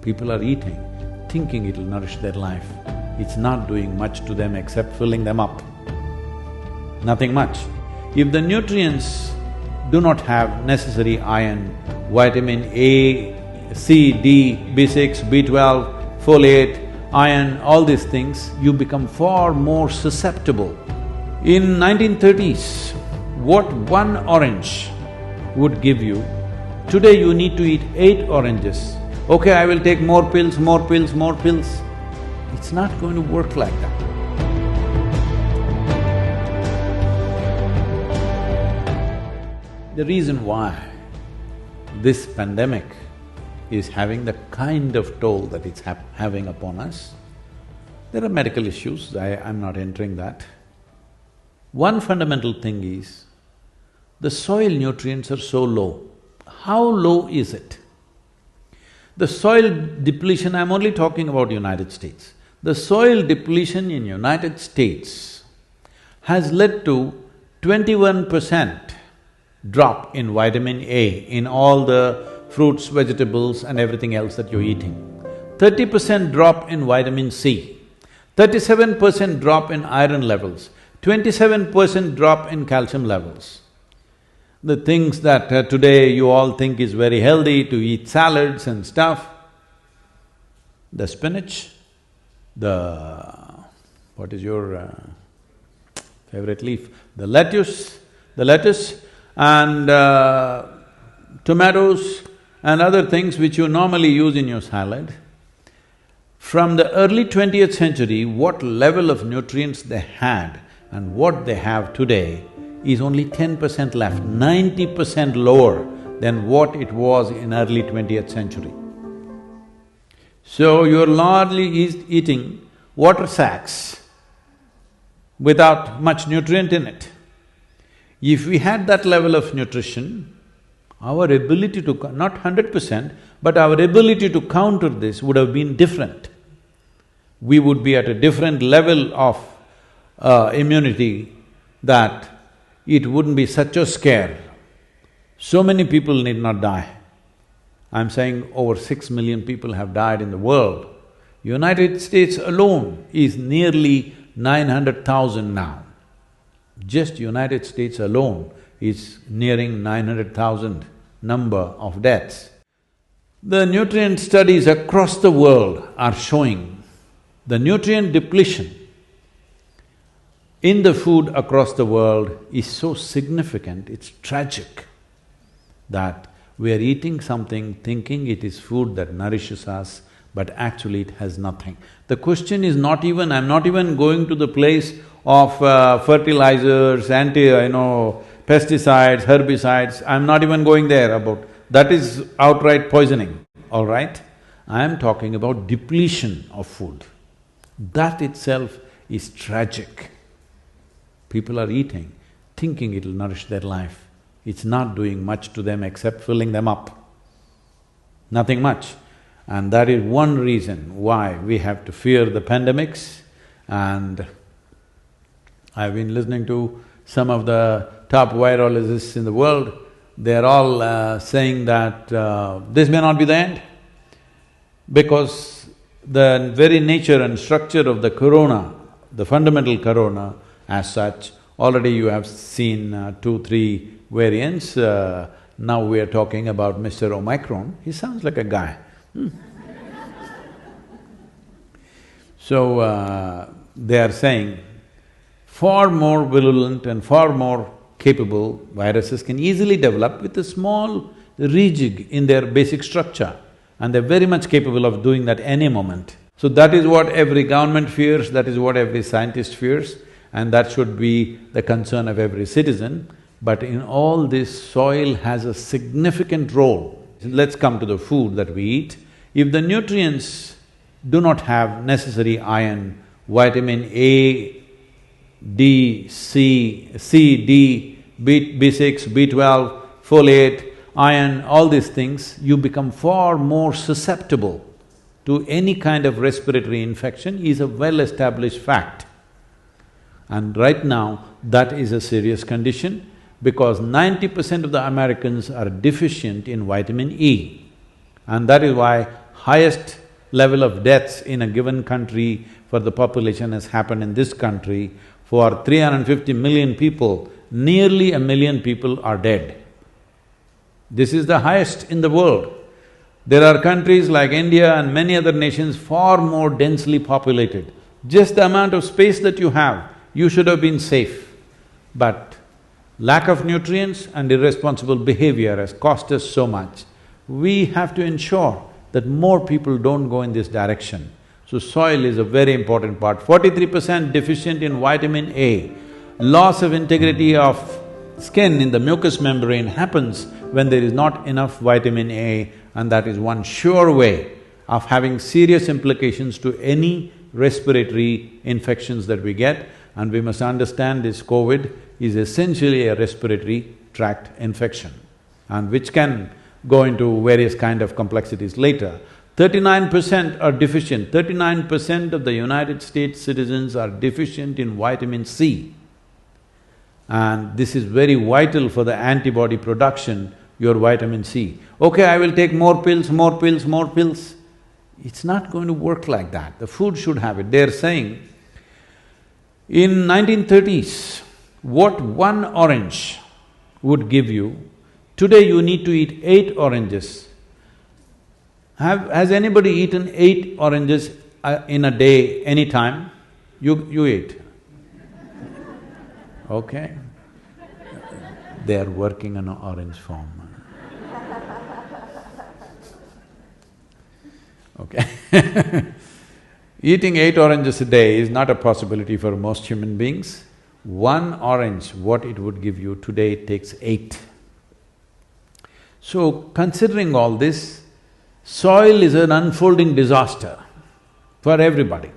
People are eating, thinking it'll nourish their life. It's not doing much to them except filling them up. Nothing much. If the nutrients do not have necessary iron, vitamin A, C, D, B6, B12, folate, iron, all these things, you become far more susceptible. In 1930s, what one orange would give you, today you need to eat 8 oranges. Okay, I will take more pills, more pills, more pills. It's not going to work like that. The reason why this pandemic is having the kind of toll that it's having upon us, there are medical issues, I'm not entering that. One fundamental thing is, the soil nutrients are so low. How low is it? The soil depletion, I'm only talking about United States. The soil depletion in United States has led to 21% drop in vitamin A in all the fruits, vegetables and everything else that you're eating. 30% drop in vitamin C, 37% drop in iron levels, 27% drop in calcium levels. The things that today you all think is very healthy to eat salads and stuff, the spinach, what is your favorite leaf? The lettuce and tomatoes and other things which you normally use in your salad. From the early 20th century, what level of nutrients they had and what they have today is only 10% left, 90% lower than what it was in early 20th century. So you're largely eating water sacks without much nutrient in it. If we had that level of nutrition, our ability to… not 100%, but our ability to counter this would have been different. We would be at a different level of immunity that it wouldn't be such a scare. So many people need not die. I'm saying over 6 million people have died in the world. United States alone is nearly 900,000 now. Just United States alone is nearing 900,000 number of deaths. The nutrient studies across the world are showing the nutrient depletion in the food across the world is so significant, it's tragic that we are eating something thinking it is food that nourishes us, but actually it has nothing. The question is not even… I'm not even going to the place of fertilizers, pesticides, herbicides, I'm not even going there about… that is outright poisoning, all right? I am talking about depletion of food. That itself is tragic. People are eating, thinking it'll nourish their life. It's not doing much to them except filling them up. Nothing much. And that is one reason why we have to fear the pandemics. And I've been listening to some of the top virologists in the world, they're all saying that this may not be the end, because the very nature and structure of the corona, the fundamental corona as such, already you have seen 2-3 variants. Now we are talking about Mr. Omicron, he sounds like a guy. So they are saying far more virulent and far more capable viruses can easily develop with a small rejig in their basic structure, and they're very much capable of doing that any moment. So that is what every government fears, that is what every scientist fears, and that should be the concern of every citizen. But in all this, soil has a significant role. Let's come to the food that we eat. If the nutrients do not have necessary iron, vitamin A, D, C, D, B6, B12, folate, iron, all these things, you become far more susceptible to any kind of respiratory infection is a well-established fact. And right now, that is a serious condition because 90% of the Americans are deficient in vitamin E. And that is why highest level of deaths in a given country for the population has happened in this country. For 350 million people, nearly 1 million people are dead. This is the highest in the world. There are countries like India and many other nations far more densely populated. Just the amount of space that you have, you should have been safe. But lack of nutrients and irresponsible behavior has cost us so much. We have to ensure that more people don't go in this direction. So soil is a very important part. 43% deficient in vitamin A. Loss of integrity of skin in the mucous membrane happens when there is not enough vitamin A, and that is one sure way of having serious implications to any respiratory infections that we get. And we must understand this COVID is essentially a respiratory tract infection, and which can go into various kind of complexities later. 39% are deficient, 39% of the United States citizens are deficient in vitamin C. And this is very vital for the antibody production, your vitamin C. Okay, I will take more pills, more pills, more pills. It's not going to work like that. The food should have it. They're saying, in 1930s, what one orange would give you, today you need to eat 8 oranges. Has anybody eaten 8 oranges in a day, any time? You ate? Okay. They are working on an orange farm. Okay. Eating 8 oranges a day is not a possibility for most human beings. One orange, what it would give you, today it takes 8. So, considering all this, soil is an unfolding disaster for everybody.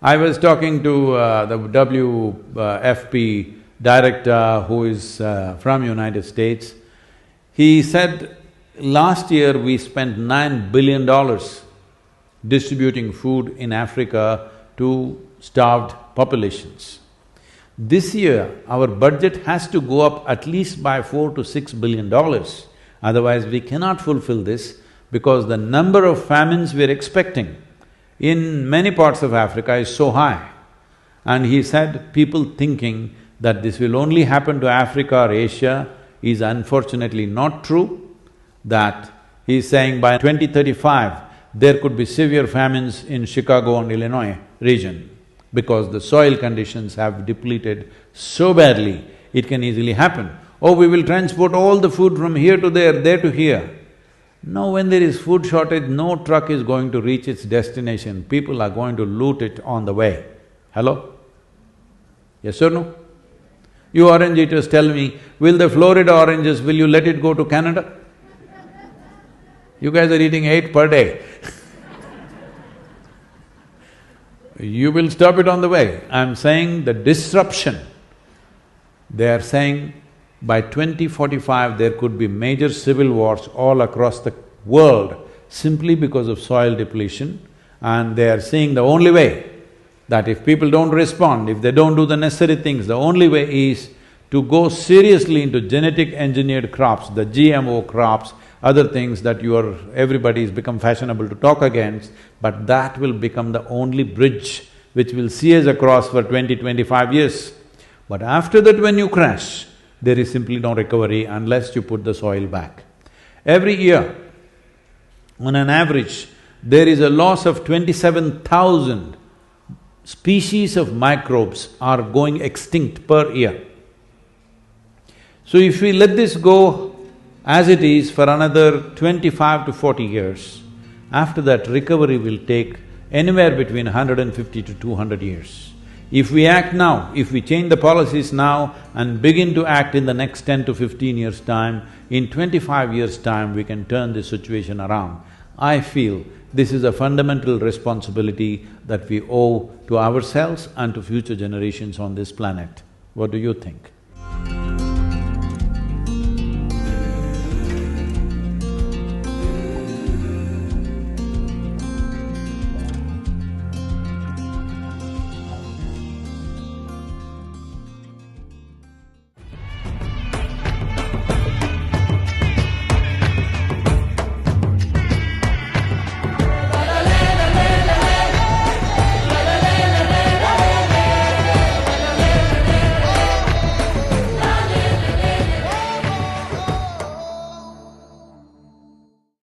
I was talking to the WFP director who is from United States. He said, last year we spent $9 billion distributing food in Africa to starved populations. This year, our budget has to go up at least by $4 to $6 billion. Otherwise, we cannot fulfill this because the number of famines we're expecting in many parts of Africa is so high. And he said, people thinking that this will only happen to Africa or Asia is unfortunately not true. That he's saying by 2035, there could be severe famines in Chicago and Illinois region because the soil conditions have depleted so badly, it can easily happen. Oh, we will transport all the food from here to there to here. No, when there is food shortage, no truck is going to reach its destination, people are going to loot it on the way. Hello? Yes or no? You orange eaters tell me, will the Florida oranges, will you let it go to Canada? You guys are eating 8 per day. You will stop it on the way. I'm saying the disruption, they are saying by 2045 there could be major civil wars all across the world simply because of soil depletion, and they are saying the only way that if people don't respond, if they don't do the necessary things, the only way is to go seriously into genetic engineered crops, the GMO crops, other things that everybody's become fashionable to talk against, but that will become the only bridge which will see us across for 20-25 years. But after that, when you crash, there is simply no recovery unless you put the soil back. Every year, on an average, there is a loss of 27,000 species of microbes are going extinct per year. So if we let this go as it is for another 25 to 40 years, after that recovery will take anywhere between 150 to 200 years. If we act now, if we change the policies now and begin to act in the next 10 to 15 years' time, in 25 years' time we can turn this situation around. I feel this is a fundamental responsibility that we owe to ourselves and to future generations on this planet. What do you think?